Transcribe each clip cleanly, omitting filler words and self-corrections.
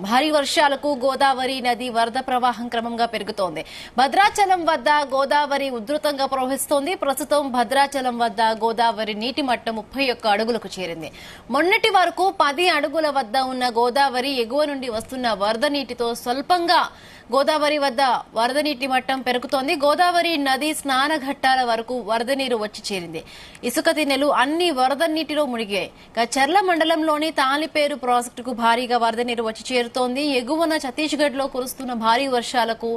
భారీ వర్షాలకు గోదావరి నది వరద ప్రవాహం క్రమంగా పెరుగుతోంది. భద్రాచలం వద్ద గోదావరి ఉధృతంగా ప్రవహిస్తోంది. ప్రస్తుతం భద్రాచలం వద్ద గోదావరి నీటి మట్టం 31 అడుగులకు చేరింది. మొన్నటి వరకు 10 అడుగుల వద్ద ఉన్న గోదావరి ఎగువ నుండి వస్తున్న వరద నీటితో స్వల్పంగా గోదావరి వద్ద వరద నీటి మట్టం పెరుగుతోంది. గోదావరి నది స్నాన ఘట్టాల వరకు వరద నీరు వచ్చి చేరింది. ఇసుక తిన్నెలు అన్ని వరద నీటిలో మునిగాయి. చర్ల మండలంలోని తాలిపేరు ప్రాజెక్టుకు భారీగా వరద నీరు వచ్చి చేరుతోంది. ఎగువన ఛత్తీస్గఢ్ లో కురుస్తున్న భారీ వర్షాలకు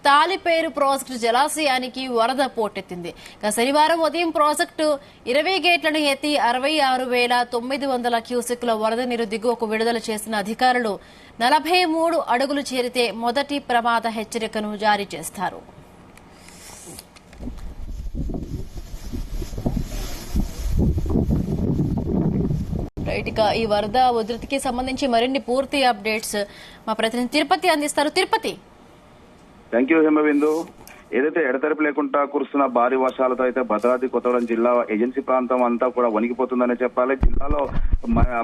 తాలిపేరు ప్రాజెక్టు జలాశయానికి వరద పోటెత్తింది. శనివారం ఉదయం ప్రాజెక్టు 20 గేట్లను ఎత్తి 66,900 క్యూసెక్ల వరద నీరు దిగువకు విడుదల చేసిన అధికారులు 43 అడుగులు చేరితే మొదటి ప్రమాద హెచ్చరికను జారీ చేస్తారు. ఇక ఈ వరద ఉధృతికి సంబంధించి మరిన్ని పూర్తి అప్డేట్స్ మా ప్రతినిధి తిరుపతి అందిస్తారు. తిరుపతి. Thank you Himabindu. ఏదైతే ఎడతెరిపి లేకుండా కురుస్తున్న భారీ వర్షాలతో అయితే భద్రాద్రి కొత్తగూడెం జిల్లా ఏజెన్సీ ప్రాంతం అంతా కూడా వణికిపోతుందనే చెప్పాలి. జిల్లాలో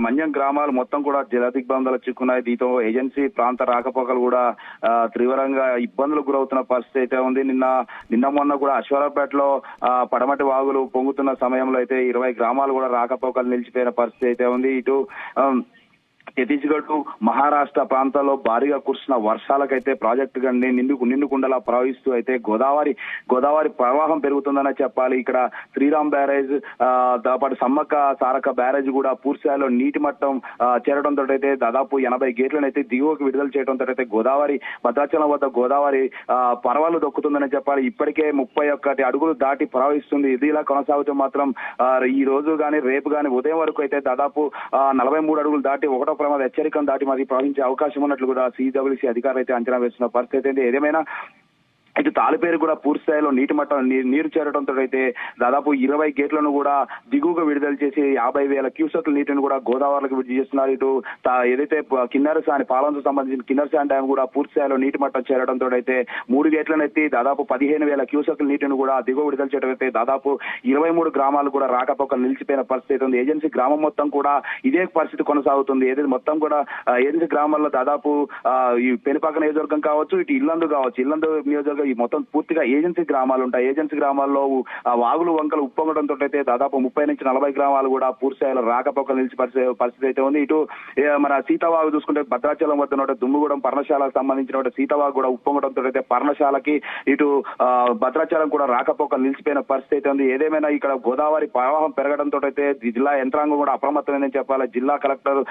మన్యం గ్రామాలు మొత్తం కూడా జల దిగ్బంధాలు చిక్కున్నాయి. దీంతో ఏజెన్సీ ప్రాంత రాకపోకలు కూడా తీవ్రంగా ఇబ్బందులకు గురవుతున్న పరిస్థితి అయితే ఉంది. నిన్న మొన్న కూడా అశ్వరాపేటలో పడమటి వాగులు పొంగుతున్న సమయంలో అయితే 20 గ్రామాలు కూడా రాకపోకలు నిలిచిపోయిన పరిస్థితి అయితే ఉంది. ఇటు ఛత్తీస్గఢ్ మహారాష్ట్ర ప్రాంతాల్లో భారీగా కురుస్తున్న వర్షాలకైతే ప్రాజెక్టు గండి నిండుకుండలా ప్రవహిస్తూ అయితే గోదావరి ప్రవాహం పెరుగుతుందనే చెప్పాలి. ఇక్కడ శ్రీరామ్ బ్యారేజ్ దాపాటు సమ్మక్క సారక్క బ్యారేజ్ కూడా పూర్తిస్థాయిలో నీటి మట్టం చేరడంతో అయితే దాదాపు 80 గేట్లను అయితే దిగువకు విడుదల చేయడంతో అయితే గోదావరి భద్రాచలం వద్ద గోదావరి పర్వాలు దొక్కుతుందని చెప్పాలి. ఇప్పటికే 31 అడుగులు దాటి ప్రవహిస్తుంది. ఇది ఇలా కొనసాగుతూ మాత్రం ఈ రోజు గాని రేపు గాని ఉదయం వరకు అయితే దాదాపు 43 అడుగులు దాటి ఒకటో ప్రమాద హెచ్చరికను దాటి మరి ప్రవహించే అవకాశం ఉన్నట్లు కూడా సిడబ్ల్యూసీ అధికారులు అయితే అంచనా వేస్తున్న పరిస్థితి అయితే. ఏదేమైనా ఇటు తాలిపేరు కూడా పూర్తి స్థాయిలో నీటి మట్టం నీరు చేరడంతో అయితే దాదాపు 20 గేట్లను కూడా దిగువగా విడుదల చేసి 50,000 క్యూసెక్ల నీటిని కూడా గోదావరికి విడుదల చేస్తున్నారు. ఇటు ఏదైతే కిన్నెరసాని పాలనకు సంబంధించిన కిన్నెరసాని డ్యాం కూడా పూర్తి స్థాయిలో నీటి మట్టం చేరడంతో అయితే 3 గేట్లను ఎత్తి దాదాపు 15,000 క్యూసెక్ల నీటిని కూడా దిగువ విడుదల చేయడం అయితే దాదాపు 23 గ్రామాలు కూడా రాకపోకలు నిలిచిపోయిన పరిస్థితి ఉంది. ఏజెన్సీ గ్రామం మొత్తం కూడా ఇదే పరిస్థితి కొనసాగుతుంది. ఏదైతే మొత్తం కూడా ఏజెన్సీ గ్రామాల్లో దాదాపు ఈ పెనుపాక నియోజకవర్గం కావచ్చు, ఇటు ఇల్లందు కావచ్చు, ఇల్లందు నియోజకవర్గం ఈ మొత్తం పూర్తిగా ఏజెన్సీ గ్రామాలు ఉంటాయి. ఏజెన్సీ గ్రామాల్లో వాగులు వంకలు ఉప్పొంగడంతో అయితే దాదాపు 30 నుంచి 40 గ్రామాలు కూడా పూర్తి స్థాయిలో రాకపోకలు నిలిచి పరిస్థితి అయితే ఉంది. ఇటు మన సీతావాగు చూసుకుంటే భద్రాచలం వద్ద దుమ్ముగూడెం పర్ణశాలకు సంబంధించిన సీతావాగు కూడా ఉప్పొంగడంతో అయితే పర్ణశాలకి ఇటు భద్రాచలం కూడా రాకపోకలు నిలిచిపోయిన పరిస్థితి అయితే ఉంది. ఏదేమైనా ఇక్కడ గోదావరి ప్రవాహం పెరగడంతో అయితే జిల్లా యంత్రాంగం కూడా అప్రమత్తమైందని చెప్పాలి. జిల్లా కలెక్టర్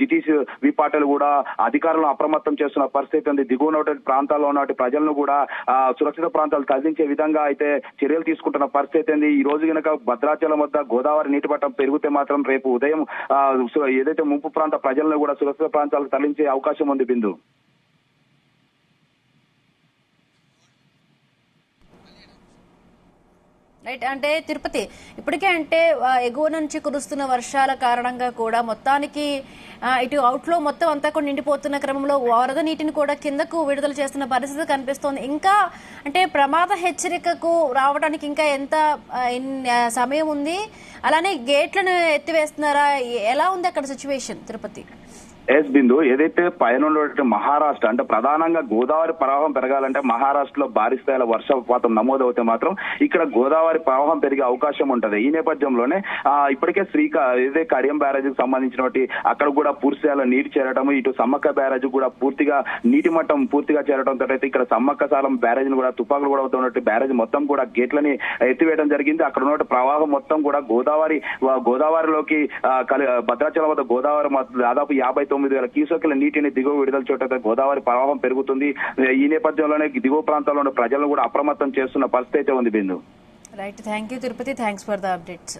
జిటీసీ వి పాటిల్ కూడా అధికారులను అప్రమత్తం చేస్తున్న పరిస్థితి ఉంది. దిగువన ప్రాంతాల్లో ఉన్న ప్రజలను కూడా సురక్షిత ప్రాంతాలు తరలించే విధంగా అయితే చర్యలు తీసుకుంటున్న పరిస్థితి ఉంది. ఈ రోజు కనుక భద్రాచలం వద్ద గోదావరి నీటి మట్టం పెరిగితే మాత్రం రేపు ఉదయం ఏదైతే ముంపు ప్రాంత ప్రజలను కూడా సురక్షిత ప్రాంతాలకు తరలించే అవకాశం ఉంది. బిందు. రైట్. అంటే తిరుపతి ఇప్పటికే అంటే ఎగువ నుంచి కురుస్తున్న వర్షాల కారణంగా కూడా మొత్తానికి ఇటు అవుట్లో మొత్తం అంతా కూడా నిండిపోతున్న క్రమంలో వరద నీటిని కూడా కిందకు విడుదల చేస్తున్న పరిస్థితి కనిపిస్తోంది. ఇంకా అంటే ప్రమాద హెచ్చరికకు రావడానికి ఇంకా ఎంత సమయం ఉంది? అలానే గేట్లను ఎత్తివేస్తున్నారా? ఎలా ఉంది అక్కడ సిచ్యువేషన్ తిరుపతి? ఎస్ బిందు. ఏదైతే పైన మహారాష్ట్ర అంటే ప్రధానంగా గోదావరి ప్రవాహం పెరగాలంటే మహారాష్ట్రలో భారీ స్థాయిలో వర్షపాతం నమోదవుతే మాత్రం ఇక్కడ గోదావరి ప్రవాహం పెరిగే అవకాశం ఉంటది. ఈ నేపథ్యంలోనే ఇప్పటికే ఏదైతే కడియం బ్యారేజ్ కి సంబంధించినటువంటి అక్కడ కూడా పూర్తి స్థాయిలో నీరు చేరడం, ఇటు సమ్మక్క బ్యారేజ్ కూడా పూర్తిగా నీటి మట్టం పూర్తిగా చేరడంతో అయితే ఇక్కడ సమ్మక్క సాలం బ్యారేజ్ కూడా తుపాకులు కూడా అవుతున్నట్టు బ్యారేజ్ మొత్తం కూడా గేట్లని ఎత్తివేయడం జరిగింది. అక్కడ ఉన్న ప్రవాహం మొత్తం కూడా గోదావరిలోకి భద్రాచలం వద్ద గోదావరి దాదాపు 59,000 క్యూసెక్ల నీటిని దిగువ విడుదల చేయడంతో గోదావరి ప్రవాహం పెరుగుతుంది. ఈ నేపథ్యంలోనే దిగువ ప్రాంతాల్లో ఉన్న ప్రజలను కూడా అప్రమత్తం చేస్తున్న పరిస్థితి అయితే ఉంది. Bindu. Right. Thank you Tirupati. Thanks for the updates.